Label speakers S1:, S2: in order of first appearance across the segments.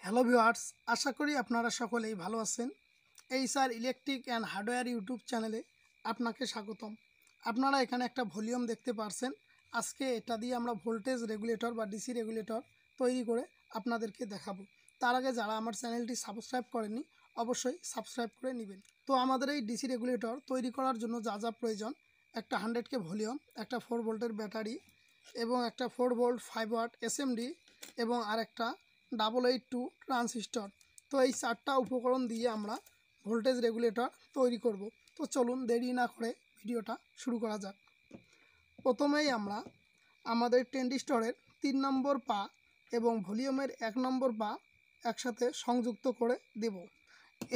S1: Hello viewers, আশা করি আপনারা সকলেই ভালো আছেন। HR electric and hardware YouTube চ্যানেলে আপনাকে স্বাগতম। আপনারা এখানে একটা ভলিউম দেখতে পারছেন। আজকে এটা দিয়ে আমরা ভোল্টেজ রেগুলেটর বা ডিসি রেগুলেটর তৈরি করে আপনাদেরকে দেখাবো। তার আগে যারা আমার চ্যানেলটি সাবস্ক্রাইব করেননি অবশ্যই সাবস্ক্রাইব করে নেবেন। তো আমাদের এই ডিসি রেগুলেটর তৈরি করার জন্য যা যা প্রয়োজন: একটা 100K ভলিউম, একটা 4 ভোল্টের ব্যাটারি এবং একটা 4 ভোল্ট 5 ওয়াট এসএমডি এবং আরেকটা 882 ট্রানজিস্টর। তো এই চারটা উপকরণ দিয়ে আমরা ভোল্টেজ রেগুলেটর তৈরি করব। তো চলুন দেরি না করে ভিডিওটা শুরু করা যাক। প্রথমেই আমরা আমাদের ট্রানজিস্টরের 3 নম্বর পা এবং ভলিউমের 1 নম্বর পা একসাথে সংযুক্ত করে দেব।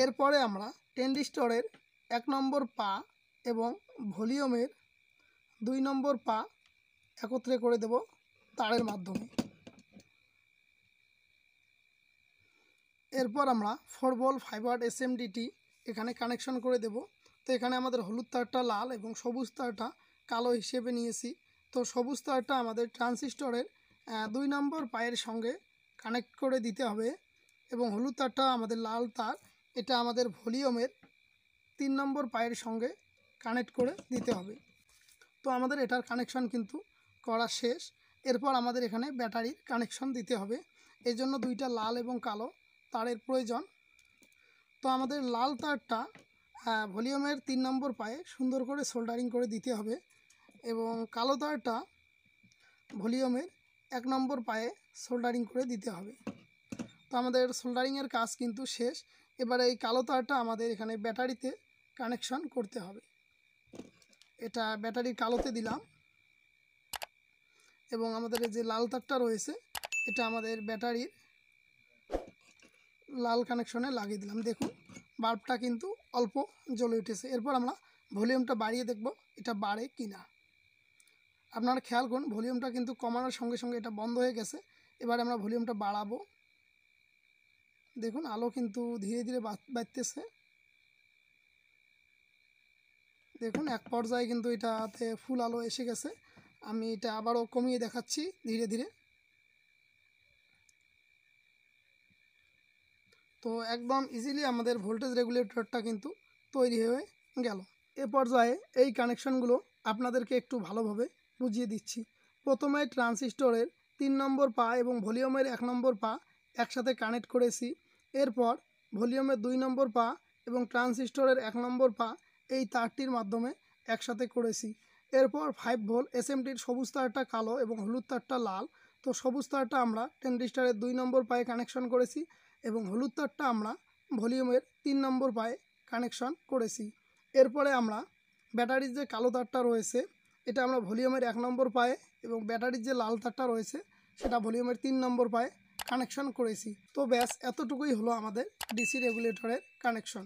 S1: এরপরে আমরা ট্রানজিস্টরের 1 নম্বর পা এবং ভলিউমের 2 নম্বর পা একত্রে করে দেব তারের মাধ্যমে। এরপর আমরা 4 ভোল্ট 5 ওয়াট এসএমডিটি এখানে কানেকশন করে দেব। তো এখানে আমাদের হলুদ তারটা লাল এবং সবুজ তারটা কালো হিসেবে নিয়েছি। তো সবুজ তারটা আমাদের ট্রানজিস্টরের 2 নম্বর পায়ের সঙ্গে কানেক্ট করে দিতে হবে এবং হলুদ তারটা আমাদের লাল তার, এটা আমাদের ভলিউমের 3 নম্বর পায়ের সঙ্গে কানেক্ট করে দিতে হবে। তো আমাদের এটার কানেকশন কিন্তু করা শেষ। এরপর আমাদের এখানে ব্যাটারির কানেকশন দিতে হবে। এই জন্য দুইটা লাল এবং কালো তারের প্রয়োজন। তো আমাদের লাল তারটা ভলিউমের 3 নম্বর পায়ে সুন্দর করে সোল্ডারিং করে দিতে হবে এবং কালো তারটা ভলিউমের 1 নম্বর পায়ে সোল্ডারিং করে দিতে হবে। তো আমাদের সোল্ডারিংয়ের কাজ কিন্তু শেষ। এবারে এই কালো তারটা আমাদের এখানে ব্যাটারিতে কানেকশন করতে হবে। এটা ব্যাটারির কালোতে দিলাম এবং আমাদের যে লাল তারটা রয়েছে এটা আমাদের ব্যাটারির লাল কানেকশনে লাগিয়ে দিলাম। দেখুন বাল্বটা কিন্তু অল্প জ্বলে উঠেছে। এরপর আমরা ভলিউমটা বাড়িয়ে দেখব এটা বাড়ে কি না। আপনারা খেয়াল করুন ভলিউমটা কিন্তু কমানোর সঙ্গে সঙ্গে এটা বন্ধ হয়ে গেছে। এবারে আমরা ভলিউমটা বাড়াবো। দেখুন আলো কিন্তু ধীরে ধীরে বাড়তেছে। দেখুন এক পর্যায়ে কিন্তু এটাতে ফুল আলো এসে গেছে। আমি এটা আবারও কমিয়ে দেখাচ্ছি ধীরে ধীরে। তো একদম ইজিলি আমাদের ভোল্টেজ রেগুলেটরটা কিন্তু তৈরি হয়ে গেল। এ পর্যায়ে এই কানেকশনগুলো আপনাদেরকে একটু ভালোভাবে বুঝিয়ে দিচ্ছি। প্রথমে ট্রানজিস্টরের 3 নম্বর পা এবং ভলিউমের 1 নম্বর পা একসাথে কানেক্ট করেছি। এরপর ভলিউমের 2 নম্বর পা এবং ট্রানজিস্টরের 1 নম্বর পা এই তারটির মাধ্যমে একসাথে করেছি। এরপর 5 ভোল্ট এসএমডির সবুজ তারটা কালো এবং হলুদ তারটা লাল। তো সবুজ তারটা আমরা ট্রানজিস্টরের 2 নম্বর পায়ে কানেকশন করেছি এবং হলুদ তারটা আমরা ভলিউমের 3 নম্বর পায়ে কানেকশন করেছি। এরপরে আমরা ব্যাটারির যে কালো তারটা রয়েছে এটা আমরা ভলিউমের 1 নম্বর পায়ে এবং ব্যাটারির যে লাল তারটা রয়েছে সেটা ভলিউমের 3 নম্বর পায়ে কানেকশন করেছি। তো ব্যাস এতটুকুই হলো আমাদের ডিসি রেগুলেটরের কানেকশন।